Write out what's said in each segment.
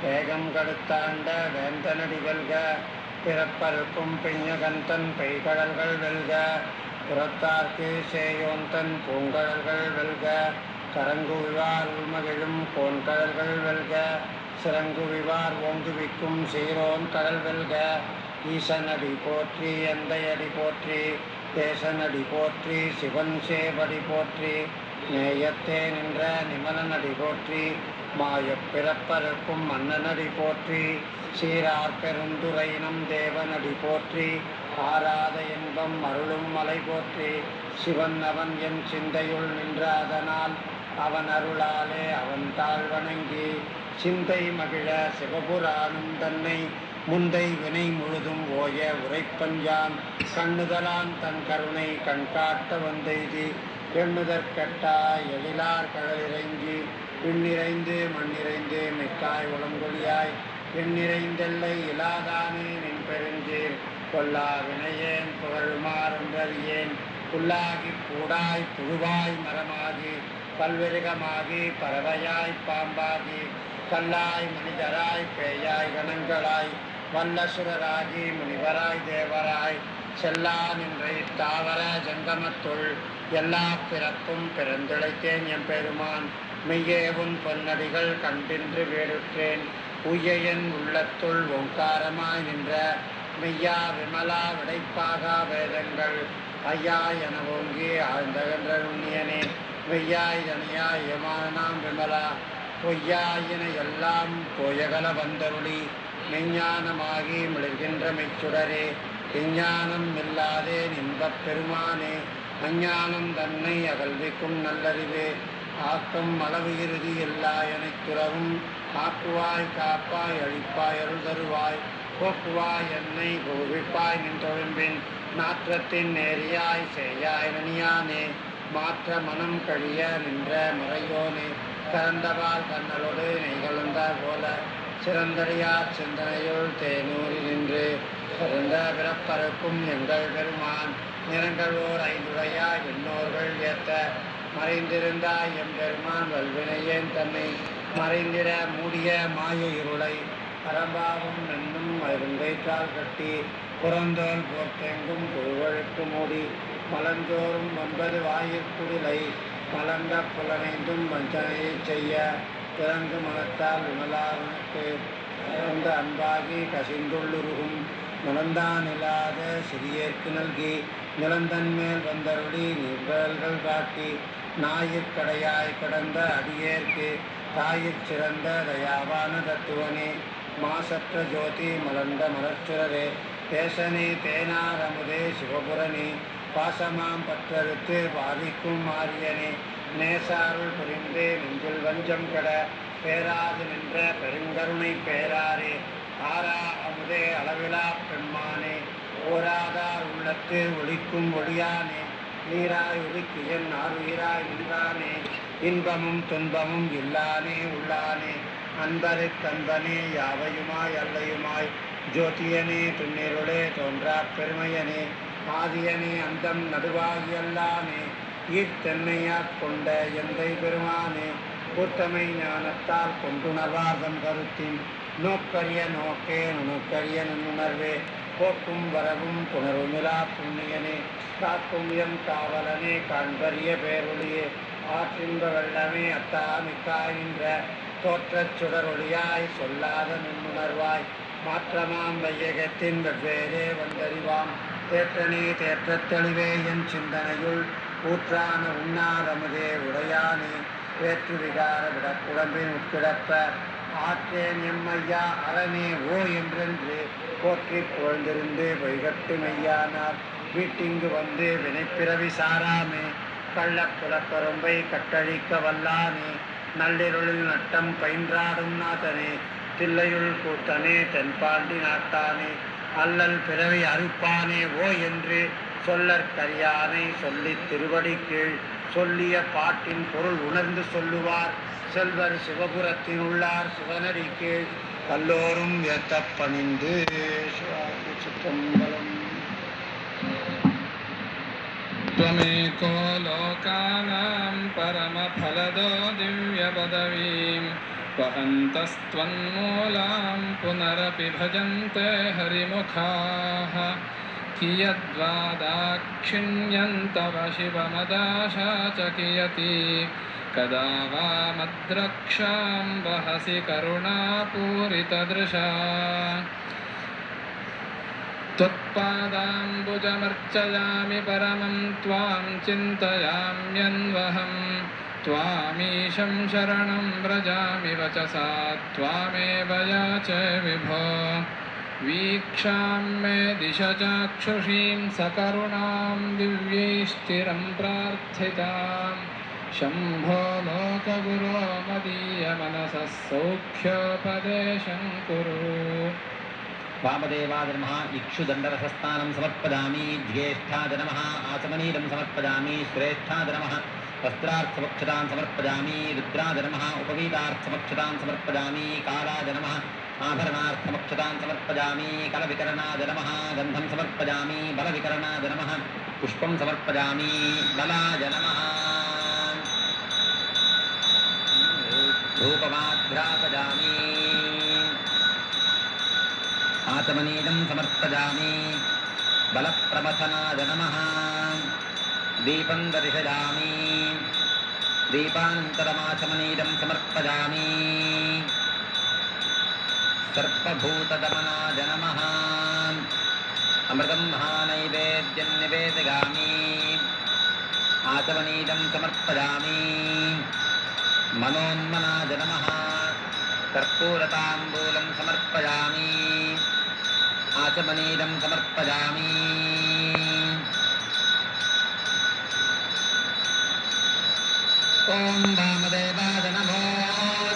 வேகம் கடுத்தாண்ட வேந்தனடி வெல்க பிறப்பருக்கும் பிஞகந்தன் பெய்கடல்கள் வெல்க புறத்தார்க்கு சேயோந்தன் பூங்கடல்கள் வெல்க கரங்குவிவார் உள்மகிழும் கோன்கடல்கள் வெல்க சிறங்குவிவார் ஓங்குவிக்கும் சீரோன் கடல் வெல்க ஈசனடி போற்றி எந்தையடி போற்றி தேசனடி போற்றி சிவன் சேவடி போற்றி நேயத்தே நின்ற நிமலனடி போற்றி மாயப் பிறப்பருக்கும் மன்னனடி போற்றி சீரார் பெருந்துரையினம் தேவனடி போற்றி ஆராத இன்பம் அருளும் மலை போற்றி சிவன் அவன் என் சிந்தையுள் நின்ற அதனால் அவன் அருளாலே அவன் தாழ் வணங்கி சிந்தை மகிழ சிவபுராணம் தன்னை முந்தை வினை முழுதும் ஓய உரைப்பஞ்சான் கண்ணுதலான் தன் கருணை கண்காட்ட வந்தெய்தி எண்ணுதற்கட்டாய் எழிலார் கடலிறங்கி விண்ணிறைந்து மண்ணிறைந்து மிக்காய் உளங்கொழியாய் எண்ணிறைந்தெல்லை இலாதானே நின் பெருஞ்சீர் கொல்லா வினையேன் புகழுமாறென்றறியேன் புல்லாகி கூடாய் புழுவாய் மரமாகி பல்விருகமாகி பறவையாய் பாம்பாகி கல்லாய் மனிதராய் பேயாய் கணங்களாய் வல்லசுரராகி முனிவராய் தேவராய் செல்லா நின்ற தாவர ஜங்கமத்துள் எல்லா பிறப்பும் பிறந்திழைத்தேன் எம்பெருமான் மெய்யேவும் பொன்னடிகள் கண்டின்று வேடுற்றேன் உய்யன் உள்ளத்துள் ஓங்காரமாய் நின்ற மெய்யா விமலா விடைப்பாகா வேதங்கள் ஐயா என ஓங்கி ஆழ்ந்தகன்ற நுண்ணியனே மெய்யாய் தனியாய் யமானாம் விமலா பொய்யாயின எல்லாம் போயகல வந்தருளி மெஞ்ஞானமாகி மிளர்கின்ற மெச்சுடரே விஞ்ஞானம் இல்லாதே இன்பப் பெருமானே அஞ்ஞானம் தன்னை அகழ்விக்கும் நல்லறிவே ஆக்கம் அளவு இறுதி எல்லா எனத் துறவும் ஆக்குவாய் காப்பாய் அழிப்பாய் அருள் தருவாய் போக்குவாய் என்னை கோவிப்பாய் நின் தொழும்பின் நாற்றத்தின் நேரியாய் செய்யாய் நனியானே மாற்ற மனம் கழிய நின்ற மறையோனே கறந்தவால் கண்ணலோடு நெய்கலந்த போல சிறந்தறியார் சிந்தனையுள் தேனூரி நின்று பிறந்த பிறப்பருக்கும் எங்கள் பெருமான் நிறங்களோர் ஐந்துடையாய் விண்ணோர்கள் ஏத்த மறைந்திருந்தாய் எம்பெருமான் வல்வினையேன் தன்னை மறைந்திட மூடிய மாய இருளை பரம்பாவும் நன்னும் அருங்கைற்றால் கட்டி புறந்தோல் போர்த்தெங்கும் புழுவழுக்கு மூடி மலந்தோறும் 9 வாயிற்குடிலை மலங்க புலனைந்தும் வஞ்சனையை செய்ய பிறங்கு மனத்தால் விமலாவனுக்கு பிறந்த அன்பாகி கசிந்துள்ளுருகும் நலந்தான் இல்லாத சிறியேற்கு நல்கி நிலந்தன்மேல் வந்தருளி நிர்வல்கள் காட்டி நாயிற்கடையாய் கடந்த அடியேற்கு தாயிற் சிறந்த தயாவான தத்துவனே மாசற்ற ஜோதி மலர்ந்த மலர்ச்சுரரே தேசனே தேனாரமுதே சிவபுரனே பாசமாம் பற்றறுத்து பாதிக்கும் மாரியனே நேசாருள் புரிந்து நெஞ்சில் வஞ்சம் கட பேராது நின்ற பெருங்கருணை பேராரே ஆரா அமுதே அளவிலா பெம்மானே ஓராதார் உள்ளத்து ஒளிக்கும் ஒளியானே நீராய் ஒளிக்கியன் ஆறுயிராய் நின்றானே இன்பமும் துன்பமும் இல்லானே உள்ளானே அன்பரு கண்பனே யாவையுமாய் அல்லையுமாய் ஜோதியனே துன்னிருளே தோன்றா பெருமையனே ஆதியனே அந்தம் நடுவாகியல்லானே ஈர்த்தென்னையாக் கொண்ட எந்தை பெருமானே கூட்டமை ஞானத்தால் கொண்டுணர்வார்தம் கருத்தின் நோக்கரிய நோக்கே நுணுக்கரிய நுண்ணுணர்வே போக்கும் வரவும் புணர்வுமிலா புண்ணியனே காக்கும் எம் காவலனே காண்பரிய பேரொழியே ஆற்றின்ப வெள்ளமே அத்தாமிக்காய் நின்ற தோற்றச் சுடரொளியாய் சொல்லாத நுண்ணுணர்வாய் மாற்றமாம் வையகத்தின் வெவ்வேறே வந்தறிவாம் தேற்றனே தேற்றத் தெளிவே என் சிந்தனையுள் ஊற்றான உண்ணாதமுதே உடையானே வேற்று விகார விடப்புடம்பின் உட்கிடப்ப ஆற்றேன் எம்மையா அரணே ஓ என்றென்று போற்றி புகழ்ந்திருந்து பொய்கட்டு மெய்யானார் வீட்டிங்கு வந்து வினைப்பிறவி சாராமே கள்ளப்புலப்பரும்பை கட்டழிக்க வல்லானே நள்ளிருளில் நட்டம் பயின்றாடும் நாதனே தில்லையுள் கூத்தனே தென்பாண்டி நாட்டானே அல்லல் பிறவி அறுப்பானே ஓ என்று சொல்லற்கரியானை சொல்லித் திருவடி கீழ் சொல்லிய பாட்டின் பொருள் உணர்ந்து சொல்லுவார் செல்வர் சிவபுரத்தின் உள்ளார் சிவனடி கீழ் கல்லோரும் ஏத்தப் பணிந்து சிற்றம்பலம். त्वमेको लोकानां परमफलदो दिव्यपदवीं वहन्तस्त्वन्मूलां पुनरपि भजन्ते हरिमुखाः कियद्वा दाक्षिण्यन्तव शिवमदाशा च कियती कदा वा मद्रक्षां वहसि करुणापूरितदृशा त्वत्पादाम्बुजमर्चयामि परमं त्वां चिन्तयाम्यन्वहं त्वामीशं शरणं व्रजामि वचसा त्वामेव याचे विभो वीक्षां मे दिश चाक्षुषीं सकरुणां दिव्यैश्चिरं प्रार्थितां शम्भो लोकगुरो मदीयमनसः सौख्योपदेशं कुरु। वामदेवाय नमः इक्षुदण्डरसस्नानं समर्पयामि। ज्येष्ठाय नमः आचमनीयं समर्पयामि। श्रेष्ठाय नमः वस्त्रार्थमक्षतां समर्पयामि। रुद्राय नमः उपवीतार्थमक्षतां समर्पयामि। कालाय नमः आभरणार्थमक्षतां समर्पयामि। कलविकरणाय नमः गन्धं समर्पयामि। बलविकरणाय नमः पुष्पं समर्पयामि। बलाय नमः धूपमाघ्रापयामि। आचमनीयं समर्पयामि। बलप्रमथनाय नमः दीपं दर्शयामि। दीपानन्तरमाचमनीयं समर्पयामि। सर्पभूतदमनाय नमः अमृतं महानैवेद्यं निवेदयामि। आचमनीयं समर्पयामि। मनोन्मनाय नमः कर्पूरताम्बूलं समर्पयामि। आचमनीयं समर्पयामि। ॐ वामदेवाय नमो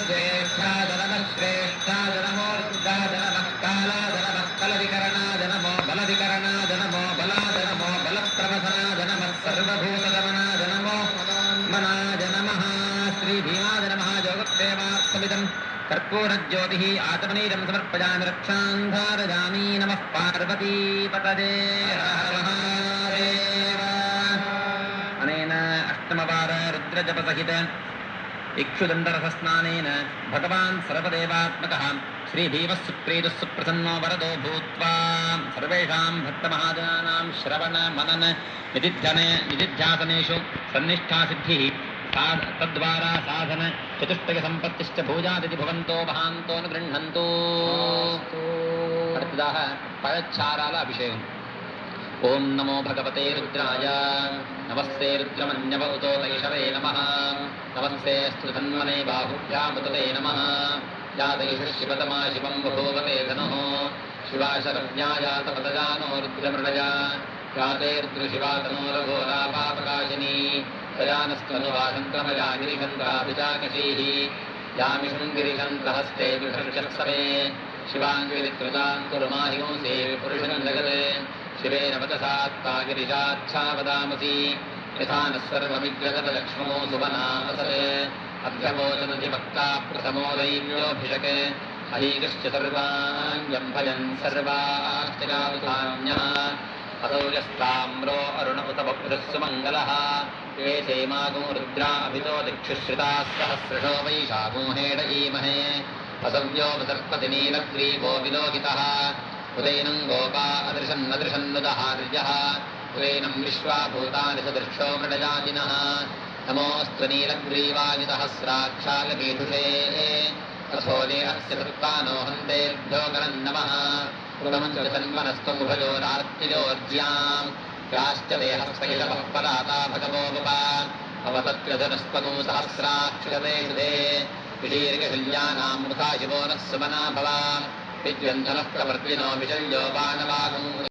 ज्येष्ठाय नमः श्रेष्ठाय नमो रुद्राय नमः कालाय नमः कलविकरणाय नमो बलविकरणाय नमो बलाय नमो बलप्रवधनाय नमः सर्वभूतगमनाय नमो मनाय नमः श्रीभीमाय नमः योगक्षेमार्थमिदं कर्पूरज्योतिः आचमनीयं समर्पयामि। रक्षां धारयामि। नमः पार्वतीपतये हर महादेव। अनेन अष्टमवार रुद्रजपसहित इक्षुदण्डरसस्नानेन भगवान् सर्वदेवात्मकः श्रीभीमः सुप्रीतः सुप्रसन्नो वरदो भूत्वा सर्वेषां भक्तमहाजनानां श्रवण मनन निदिध्यासनेषु सन्निष्ठासिद्धिः तद्वारा साधन चतुष्टयसम्पत्तिश्च भूयादिति भवन्तो महान्तो न गृह्णन्तु। அடுத்ததாக பழச்சாரால அபிஷேகம். ओम नमो भगवते रुद्राय नमस्ते रुद्रमन्यवतो तैषवे नमः नमस्ते स्तुतन्मने बाहुभ्यामुतते नमः यादैष शिवतमा शिवं बभूवते धनुः शिवाशरव्यायातपदजानो रुद्रमृडया याते रुद्रशिवा तनोरघोरापापकाशिनी तयानस्तनुवासन्त्रमया गिरिशन्त्राभिचाकशीः यामिषं गिरिशन्त्रहस्ते विषर्षत्सवे शिवाङ्गिरिकृतां कुरुमाहिंसे पुरुषं जगते शिवेन वचसात्ता गिरिजाच्छा वदामसि यथा नः सर्वमिग्रगतलक्ष्मणो सुवनामसरे अभ्यमोचनधिभक्ता प्रथमो दैव्योऽभिषके अहीकृश्च सर्वाण्यं भजन् सर्वाश्चिरावधान्यः असौ यस्ताम्रो अरुण उत बभ्रः सुमङ्गलः ये चैमागो रुद्रा अभितो दिक्षुश्रिताः सहस्रशो वैशाखो हेडयीमहे असव्यो सर्पति नीलग्रीवो विलोकितः उदैनं गोपा अदृशन्नदृशन्नुदहार्यः उदैनं विश्वाभूतानि सदृक्षो मृडजातिनः नमोऽस्तु नीलग्रीवादिसहस्राक्षालपीठुषे अथोदे अस्य कृत्वानो हन्तेभ्यो गणं नमः पुरमञ्चन्वनस्त्वमुभयोरार्तियोर्ज्याम् याश्च देहस्वैषवः पदाता भगवो वपा अवतत्र्यधनस्त्वनु सहस्राक्षते हृदे विदीर्घशल्यानां मुखा शिवो नः सुमना भवा विद्यन्धनः प्रवर्तिनो विशल्यो बाणवागम्